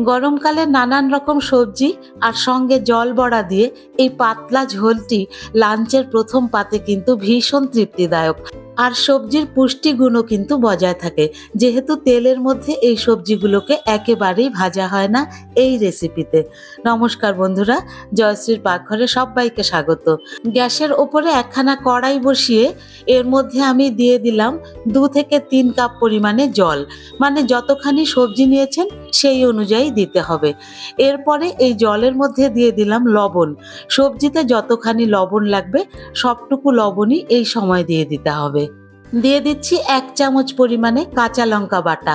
গরমকালে নানান রকম সবজি আর সঙ্গে জল বড়া দিয়ে এই পাতলা ঝোলটি লাঞ্চের প্রথম পাতে কিন্তু ভীষণ তৃপ্তিদায়ক। আর সবজির পুষ্টিগুণও কিন্তু বজায় থাকে, যেহেতু তেলের মধ্যে এই সবজিগুলোকে একেবারেই ভাজা হয় না এই রেসিপিতে। নমস্কার বন্ধুরা, জয়শ্রীর পাকঘরে সবাইকে স্বাগত। গ্যাসের ওপরে একখানা কড়াই বসিয়ে এর মধ্যে আমি দিয়ে দিলাম 2 থেকে 3 কাপ পরিমাণে জল, মানে যতখানি সবজি নিয়েছেন সেই অনুযায়ী দিতে হবে। এরপরে এই জলের মধ্যে দিয়ে দিলাম লবণ। সবজিতে যতখানি লবণ লাগবে সবটুকু লবণই এই সময় দিয়ে দিতে হবে। দিয়ে দিচ্ছি 1 চামচ পরিমাণে কাঁচা লঙ্কা বাটা।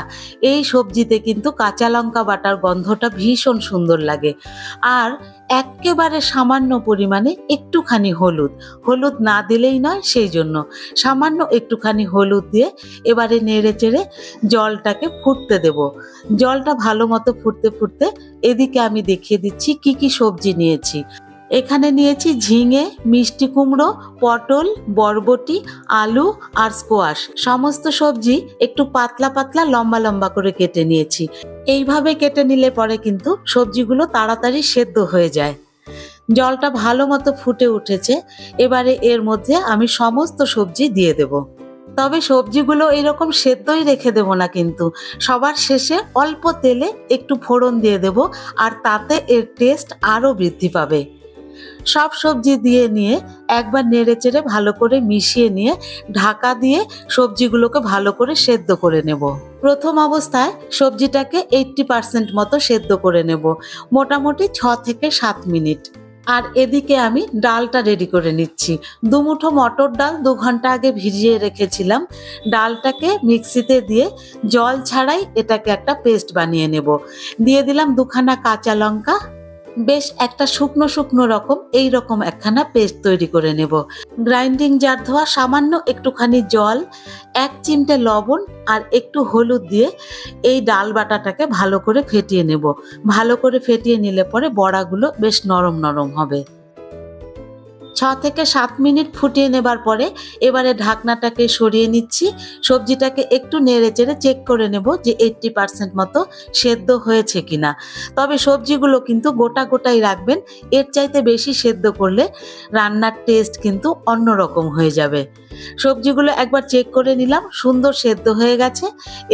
এই সবজিতে কিন্তু কাঁচা লঙ্কা বাটার গন্ধটা ভীষণ সুন্দর লাগে। আর একেবারে সামান্য পরিমাণে একটুখানি হলুদ না দিলেই নয়, সেই জন্য সামান্য একটুখানি হলুদ দিয়ে এবারে নেড়ে চেড়ে জলটাকে ফুটতে দেব। জলটা ভালো মতো ফুটতে ফুটতে এদিকে আমি দেখিয়ে দিচ্ছি কি কি সবজি নিয়েছি। এখানে নিয়েছি ঝিঙে, মিষ্টি কুমড়ো, পটল, বরবটি, আলু আর স্কোয়াশ। সমস্ত সবজি একটু পাতলা পাতলা লম্বা লম্বা করে কেটে নিয়েছি। এইভাবে কেটে নিলে পরে কিন্তু সবজিগুলো তাড়াতাড়ি সেদ্ধ হয়ে যায়। জলটা ভালো মতো ফুটে উঠেছে। এবারে এর মধ্যে আমি সমস্ত সবজি দিয়ে দেব। তবে সবজিগুলো এরকম সেদ্ধই রেখে দেব না, কিন্তু সবার শেষে অল্প তেলে একটু ফোড়ন দিয়ে দেব, আর তাতে এর টেস্ট আরও বৃদ্ধি পাবে। সব সবজি দিয়ে নিয়ে একবার নেড়ে চেড়ে ভালো করে মিশিয়ে নিয়ে ঢাকা দিয়ে সবজিগুলোকে ভালো করে সেদ্ধ করে নেব। প্রথম অবস্থায় সবজিটাকে 80% মতো সেদ্ধ করে নেব, মোটামুটি 6 থেকে 7 মিনিট। আর এদিকে আমি ডালটা রেডি করে নিচ্ছি। 2 মুঠো মটর ডাল 2 ঘন্টা আগে ভিজিয়ে রেখেছিলাম। ডালটাকে মিক্সিতে দিয়ে জল ছাড়াই এটাকে একটা পেস্ট বানিয়ে নেব। দিয়ে দিলাম 2 খানা কাঁচা লঙ্কা, বেশ একটা শুকনো শুকনো রকম এই রকম একখানা পেস্ট তৈরি করে নেব। গ্রাইন্ডিং জার ধোয়া সামান্য একটুখানি জল, 1 চিমটে লবণ আর একটু হলুদ দিয়ে এই ডাল বাটাটাকে ভালো করে ফেটিয়ে নেব। ভালো করে ফেটিয়ে নিলে পরে বড়াগুলো বেশ নরম নরম হবে। 6 থেকে 7 মিনিট ফুটিয়ে নেবার পরে এবারে ঢাকনাটাকে সরিয়ে নিচ্ছি। সবজিটাকে একটু নেড়ে চেড়ে চেক করে নেব যে 80% মতো সেদ্ধ হয়েছে কিনা। তবে সবজিগুলো কিন্তু গোটা গোটাই রাখবেন, এর চাইতে বেশি সেদ্ধ করলে রান্নার টেস্ট কিন্তু অন্যরকম হয়ে যাবে। সবজিগুলো একবার চেক করে নিলাম, সুন্দর সেদ্ধ হয়ে গেছে।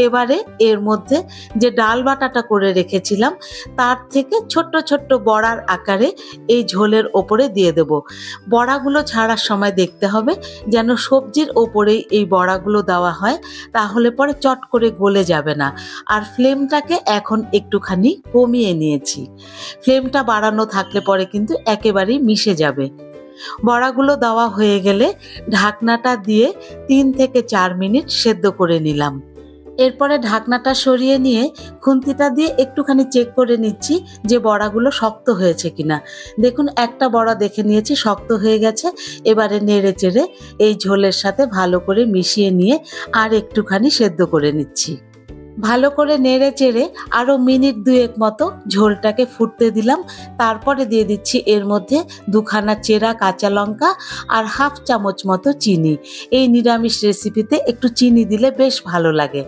এবারে এর মধ্যে যে ডাল বাটাটা করে রেখেছিলাম তার থেকে ছোট্ট ছোট্ট বড়ার আকারে এই ঝোলের ওপরে দিয়ে দেব। বড়াগুলো ছাড়ার সময় দেখতে হবে যেন সবজির ওপরেই এই বড়াগুলো দেওয়া হয়, তাহলে পরে চট করে গলে যাবে না। আর ফ্লেমটাকে এখন একটুখানি কমিয়ে নিয়েছি। ফ্লেমটা বাড়ানো থাকলে পরে কিন্তু একেবারেই মিশে যাবে। বড়াগুলো দেওয়া হয়ে গেলে ঢাকনাটা দিয়ে 3 থেকে 4 মিনিট সেদ্ধ করে নিলাম। এরপরে ঢাকনাটা সরিয়ে নিয়ে খুন্তিটা দিয়ে একটুখানি চেক করে নিচ্ছি যে বড়াগুলো শক্ত হয়েছে কিনা। দেখুন, একটা বড়া দেখে নিয়েছি শক্ত হয়ে গেছে। এবারে নেড়ে চেড়ে এই ঝোলের সাথে ভালো করে মিশিয়ে নিয়ে আর একটুখানি সেদ্ধ করে নিচ্ছি। ভালো করে নেড়ে চেড়ে আরও মিনিট 2 মতো ঝোলটাকে ফুটতে দিলাম। তারপরে দিয়ে দিচ্ছি এর মধ্যে 2 খানা চেরা কাঁচা লঙ্কা আর 1/2 চামচ মতো চিনি। এই নিরামিষ রেসিপিতে একটু চিনি দিলে বেশ ভালো লাগে।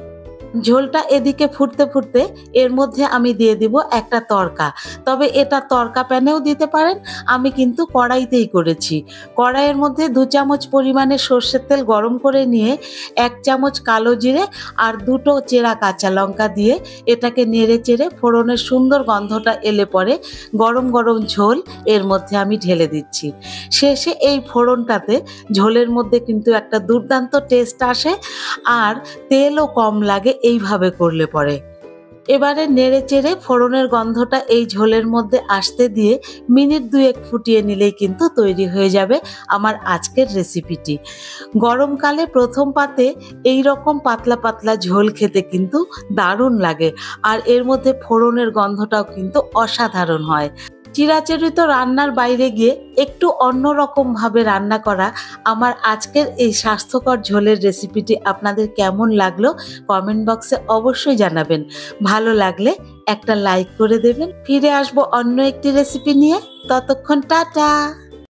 ঝোলটা এদিকে ফুটতে ফুটতে এর মধ্যে আমি দিয়ে দিব একটা তড়কা। তবে এটা তড়কা প্যানেও দিতে পারেন, আমি কিন্তু কড়াইতেই করেছি। কড়াইয়ের মধ্যে 2 চামচ পরিমাণে সর্ষের তেল গরম করে নিয়ে 1 চামচ কালো জিরে আর 2টো চেরা কাঁচা লঙ্কা দিয়ে এটাকে নেড়ে চেড়ে ফোড়নের সুন্দর গন্ধটা এলে পরে গরম গরম ঝোল এর মধ্যে আমি ঢেলে দিচ্ছি। শেষে এই ফোড়নটাতে ঝোলের মধ্যে কিন্তু একটা দুর্দান্ত টেস্ট আসে, আর তেলও কম লাগে এইভাবে করলে পরে। এবারে নেড়ে চেড়ে ফোড়নের গন্ধটা এই ঝোলের মধ্যে আসতে দিয়ে মিনিট 2 ফুটিয়ে নিলেই কিন্তু তৈরি হয়ে যাবে আমার আজকের রেসিপিটি। গরমকালে প্রথম পাতে এই রকম পাতলা পাতলা ঝোল খেতে কিন্তু দারুণ লাগে, আর এর মধ্যে ফোড়নের গন্ধটাও কিন্তু অসাধারণ হয়। চিরাচরিত রান্নার বাইরে গিয়ে একটু অন্যরকম ভাবে রান্না করা আমার আজকের এই স্বাস্থ্যকর ঝোলের রেসিপিটি আপনাদের কেমন লাগলো কমেন্ট বক্সে অবশ্যই জানাবেন। ভালো লাগলে একটা লাইক করে দেবেন। ফিরে আসবো অন্য একটি রেসিপি নিয়ে। ততক্ষণ টাটা।